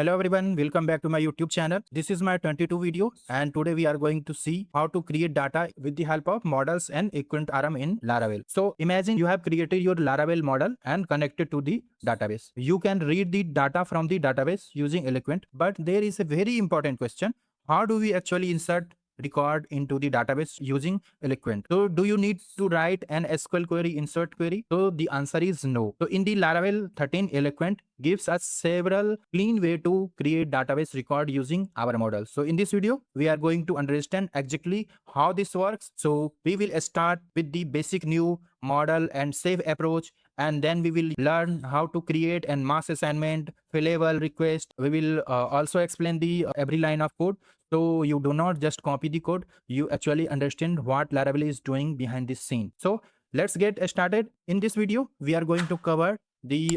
Hello everyone, welcome back to my YouTube channel. This is my 22 video and today we are going to see how to create data with the help of models and Eloquent ORM in Laravel. So imagine you have created your Laravel model and connected to the database. You can read the data from the database using Eloquent, but there is a very important question. How do we actually insert record into the database using Eloquent? So do you need to write an SQL query, insert query? So the answer is no. So in the Laravel 13 Eloquent gives us several clean way to create database record using our model. So in this video, we are going to understand exactly how this works. So we will start with the basic new model and save approach, and then we will learn how to create a mass assignment, fillable request. We will also explain the every line of code. So you do not just copy the code, you actually understand what Laravel is doing behind this scene. So let's get started. In this video, we are going to cover we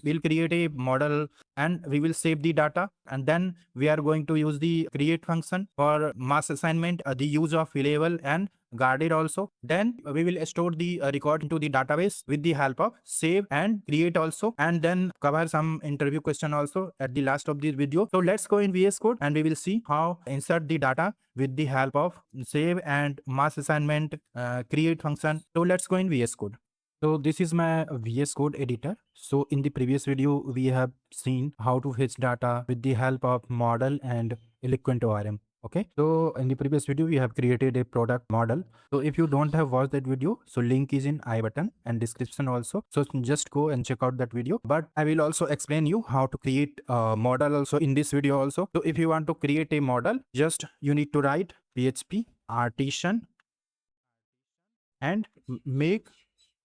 will create a model and we will save the data, and then we are going to use the create function for mass assignment, the use of fillable and guarded also. Then we will store the record into the database with the help of save and create also, and then cover some interview question also at the last of this video. So let's go in VS Code and we will see how insert the data with the help of save and mass assignment create function. So let's go in VS Code. So this is my VS Code editor. So in the previous video, we have seen how to fetch data with the help of model and Eloquent ORM. Okay. So in the previous video, we have created a product model. So if you don't have watched that video, so link is in I button and description also. So just go and check out that video. But I will also explain you how to create a model also in this video also. So if you want to create a model, just you need to write PHP artisan and make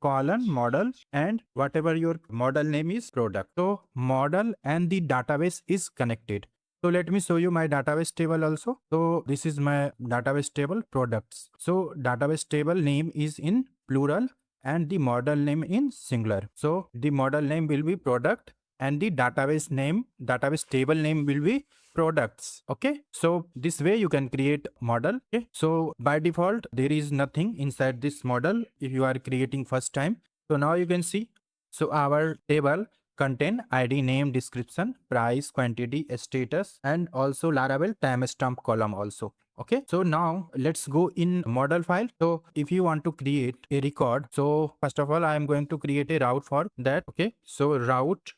model and whatever your model name is product. So model and the database is connected. So let me show you my database table also. So this is my database table products. So database table name is in plural and the model name in singular. So the model name will be product and the database table name will be products. Okay, so this way you can create model. Okay, so by default there is nothing inside this model if you are creating first time. So now you can see, so our table contain ID, name, description, price, quantity, status, and also Laravel timestamp column also. Okay, so now let's go in model file. So if you want to create a record, so first of all I am going to create a route for that. Okay, so route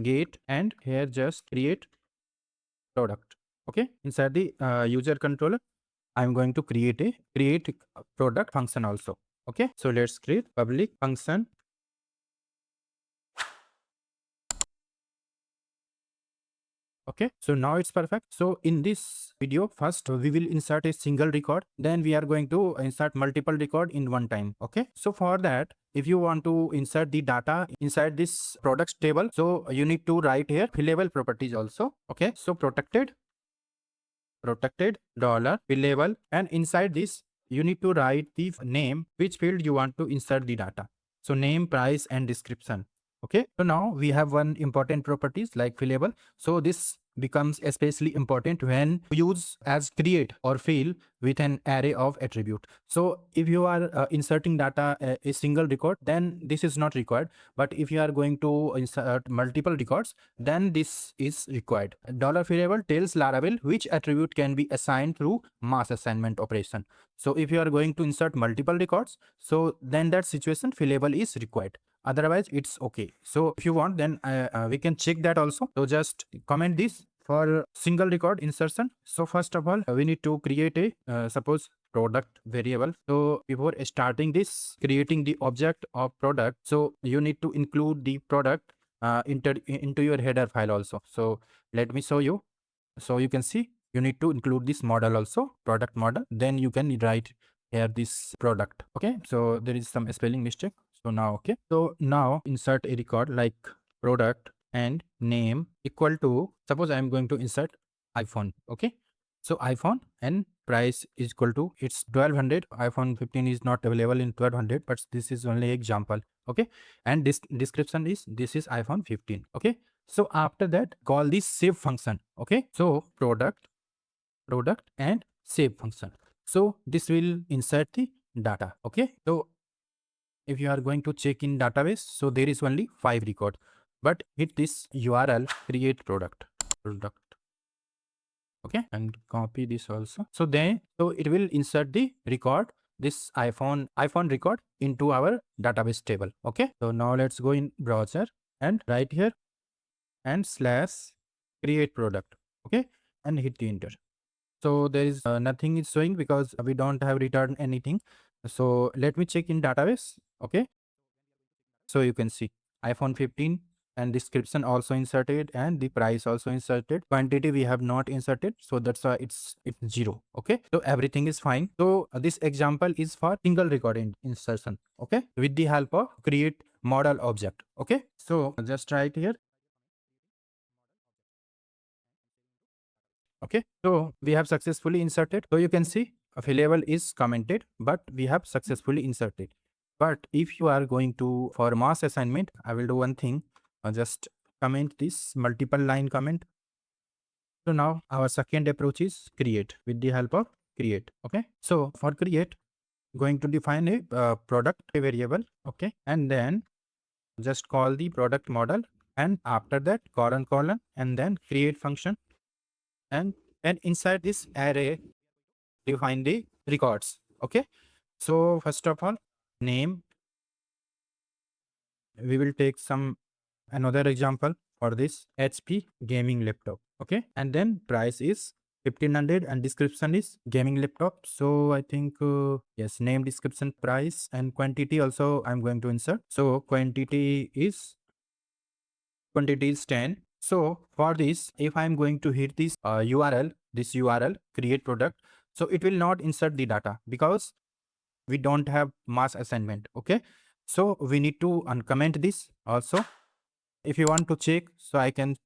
get, and here just create product. Okay, inside the user controller I'm going to create product function also. Okay, so let's create public function. Okay, so now it's perfect. So in this video, first we will insert a single record, then we are going to insert multiple record in one time. Okay, so for that, if you want to insert the data inside this products table, so you need to write here fillable properties also. Okay, so protected dollar fillable, and inside this you need to write the name, which field you want to insert the data. So name, price, and description. Okay, so now we have one important properties like fillable. So this becomes especially important when you use as create or fill with an array of attribute. So if you are inserting data a single record, then this is not required. But if you are going to insert multiple records, then this is required. $fillable tells Laravel which attribute can be assigned through mass assignment operation. So if you are going to insert multiple records, so then that situation fillable is required. Otherwise it's okay. So if you want, then we can check that also. So just comment this for single record insertion. So first of all, we need to create a suppose product variable. So before starting this creating the object of product, so you need to include the product into your header file also. So let me show you. So you can see you need to include this model also, product model, then you can write here this product. Okay, so there is some spelling mistake. So now, okay, so now insert a record like product and name equal to, suppose I am going to insert iPhone. Okay, so iPhone and price is equal to, it's 1200. iPhone 15 is not available in 1200, but this is only example. Okay, and this description is, this is iPhone 15. Okay, so after that call this save function. Okay, so product and save function. So this will insert the data. Okay, so if you are going to check in database, so there is only 5 record, but hit this URL create product. product. Okay, and copy this also. So it will insert the record, this iPhone record, into our database table. Okay, so now let's go in browser and right here and slash create product. Okay, and hit the enter. So there is nothing is showing because we don't have returned anything. So let me check in database. Okay, so you can see iPhone 15 and description also inserted and the price also inserted. Quantity we have not inserted, so that's why it's 0. Okay, so everything is fine. So this example is for single record insertion. Okay, with the help of create model object. Okay, so just right here. Okay, so we have successfully inserted. So you can see a fillable is commented, but we have successfully inserted. But if you are going to for mass assignment, I will do one thing. Just comment this multiple line comment. So now our second approach is create with the help of create. Okay, so for create, going to define a product variable. Okay, and then just call the product model, and after that colon and then create function, and inside this array define the records. Okay, so first of all, name, we will take some another example for this HP gaming laptop. Okay, and then price is 1500 and description is gaming laptop. So I think yes, name, description, price, and quantity also I'm going to insert. So quantity is 10. So for this, if I'm going to hit this URL create product, so it will not insert the data because we don't have mass assignment. Okay, so we need to uncomment this also. If you want to check, so I can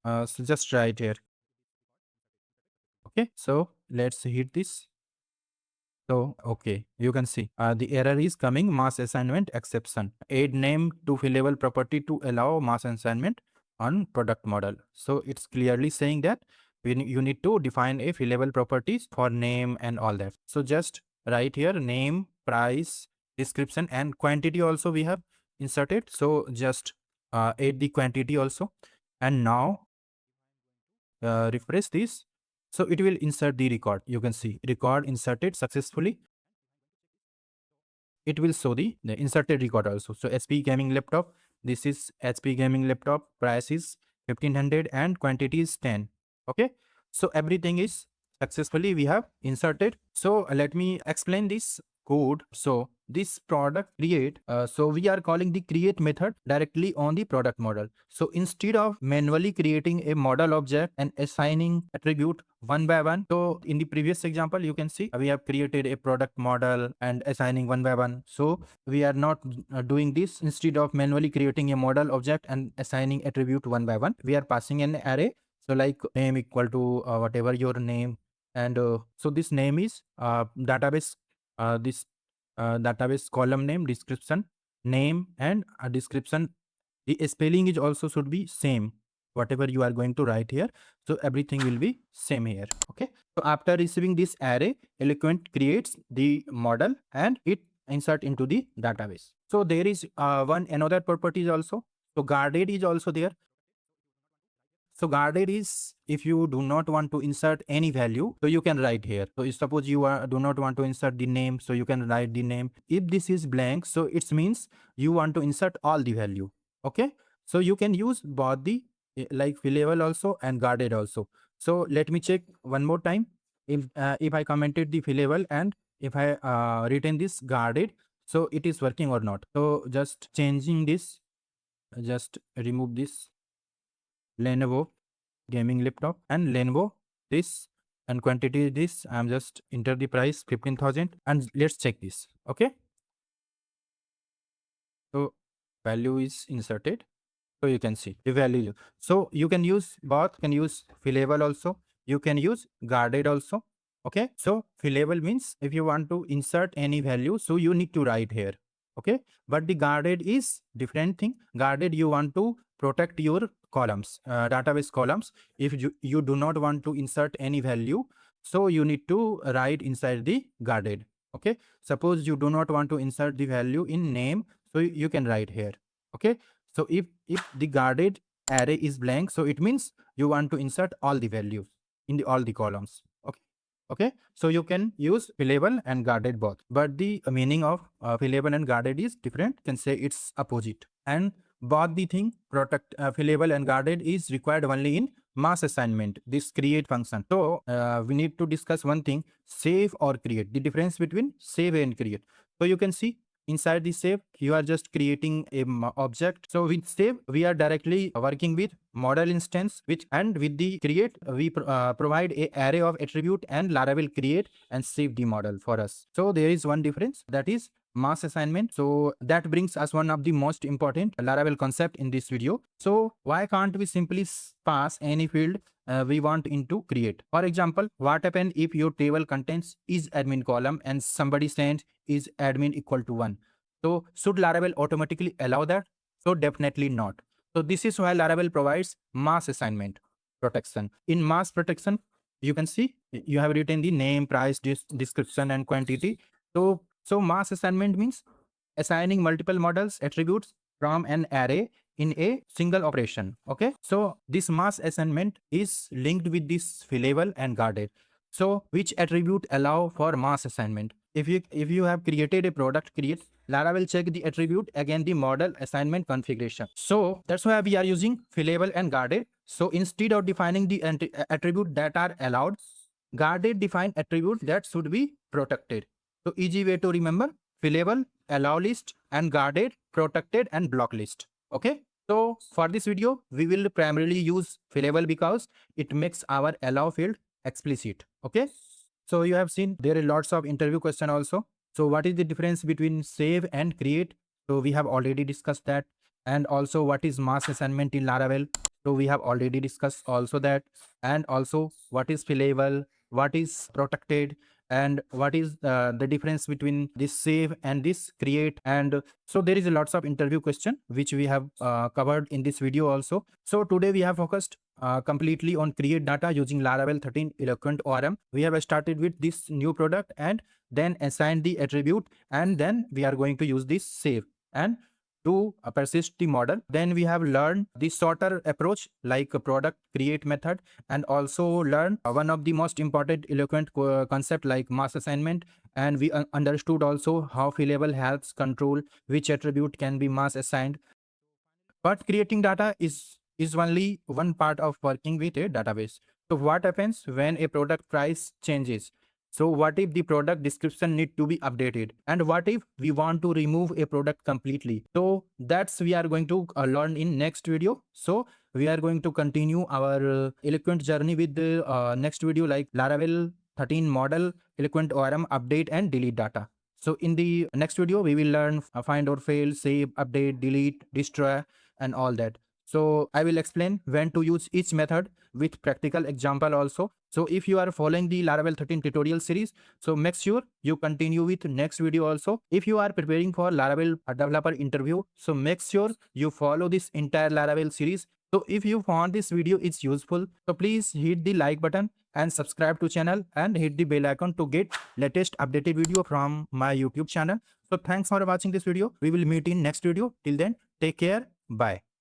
just write here. Okay, so let's hit this. So, okay, you can see the error is coming, mass assignment exception. Add name to fillable property to allow mass assignment on product model. So it's clearly saying that you need to define a fillable properties for name and all that. So just write here name, price, description, and quantity also we have inserted. So just add the quantity also. And now refresh this. So it will insert the record. You can see record inserted successfully. It will show the inserted record also. So HP gaming laptop, this is HP gaming laptop, price is 1500 and quantity is 10. Okay, so everything is successfully we have inserted. So let me explain this code. So this product create, so we are calling the create method directly on the product model. So instead of manually creating a model object and assigning attribute one by one, so in the previous example you can see we have created a product model and assigning one by one. So we are not doing this. Instead of manually creating a model object and assigning attribute one by one, we are passing an array. So like name equal to whatever your name, and so this name is database, this database column name, description, name, and a description. The spelling is also should be same, whatever you are going to write here. So everything will be same here. Okay, so after receiving this array, Eloquent creates the model and it insert into the database. So there is another properties also. So guarded is also there. So guarded is if you do not want to insert any value, so you can write here. So suppose you do not want to insert the name, so you can write the name. If this is blank, so it means you want to insert all the value. Okay, so you can use both the like fillable also and guarded also. So let me check one more time. If I commented the fillable and if I written this guarded, so it is working or not. So just changing this, just remove this Lenovo gaming laptop and Lenovo this, and quantity this. I'm just enter the price 15,000 and let's check this. Okay, so value is inserted. So you can see the value. So you can use both, can use fillable also, you can use guarded also. Okay, so fillable means if you want to insert any value, so you need to write here. Okay, but the guarded is different thing. Guarded, you want to protect your columns, database columns. If you do not want to insert any value, so you need to write inside the guarded. Okay, suppose you do not want to insert the value in name, so you can write here. Okay, so if the guarded array is blank, so it means you want to insert all the values in all the columns. Okay, so you can use fillable and guarded both, but the meaning of fillable and guarded is different. You can say it's opposite, and both the thing fillable and guarded is required only in mass assignment, this create function. So we need to discuss one thing: save or create, the difference between save and create. So you can see inside the save you are just creating a object. So with save we are directly working with model instance, which, and with the create we provide a array of attribute, and Laravel create and save the model for us. So there is one difference, that is mass assignment. So that brings us one of the most important Laravel concept in this video. So why can't we simply pass any field we want into create? For example, what happens if your table contains is admin column and somebody sends is admin equal to 1? So should Laravel automatically allow that? So definitely not. So this is why Laravel provides mass assignment protection. In mass protection, you can see you have written the name, price, description, and quantity. So mass assignment means assigning multiple models attributes from an array in a single operation. Okay, so this mass assignment is linked with this fillable and guarded. So which attribute allow for mass assignment? If you have created a product create, Laravel check the attribute against the model assignment configuration. So that's why we are using fillable and guarded. So instead of defining the attribute that are allowed, guarded define attributes that should be protected. So easy way to remember: fillable, allow list, and guarded, protected, and block list. Okay. So for this video, we will primarily use fillable because it makes our allow field explicit. Okay. So you have seen there are lots of interview question also. So what is the difference between save and create? So we have already discussed that. And also what is mass assignment in Laravel? So we have already discussed also that. And also what is fillable, what is protected, and what is the difference between this save and this create. And so there is a lots of interview question which we have covered in this video also. So today we have focused completely on create data using Laravel 13 Eloquent ORM. We have started with this new product and then assigned the attribute, and then we are going to use this save and to persist the model. Then we have learned the shorter approach like a product create method, and also learn one of the most important Eloquent concept like mass assignment. And we understood also how fillable helps control which attribute can be mass assigned. But creating data is only one part of working with a database. So what happens when a product price changes? So what if the product description need to be updated? And what if we want to remove a product completely? So that's we are going to learn in next video. So we are going to continue our Eloquent journey with the next video like Laravel 13 model, Eloquent ORM, update and delete data. So in the next video, we will learn find or fail, save, update, delete, destroy, and all that. So I will explain when to use each method with practical example also. So if you are following the Laravel 13 tutorial series, so make sure you continue with next video also. If you are preparing for Laravel developer interview, so make sure you follow this entire Laravel series. So if you found this video is useful, so please hit the like button and subscribe to channel and hit the bell icon to get latest updated video from my YouTube channel. So thanks for watching this video. We will meet in next video. Till then, take care. Bye.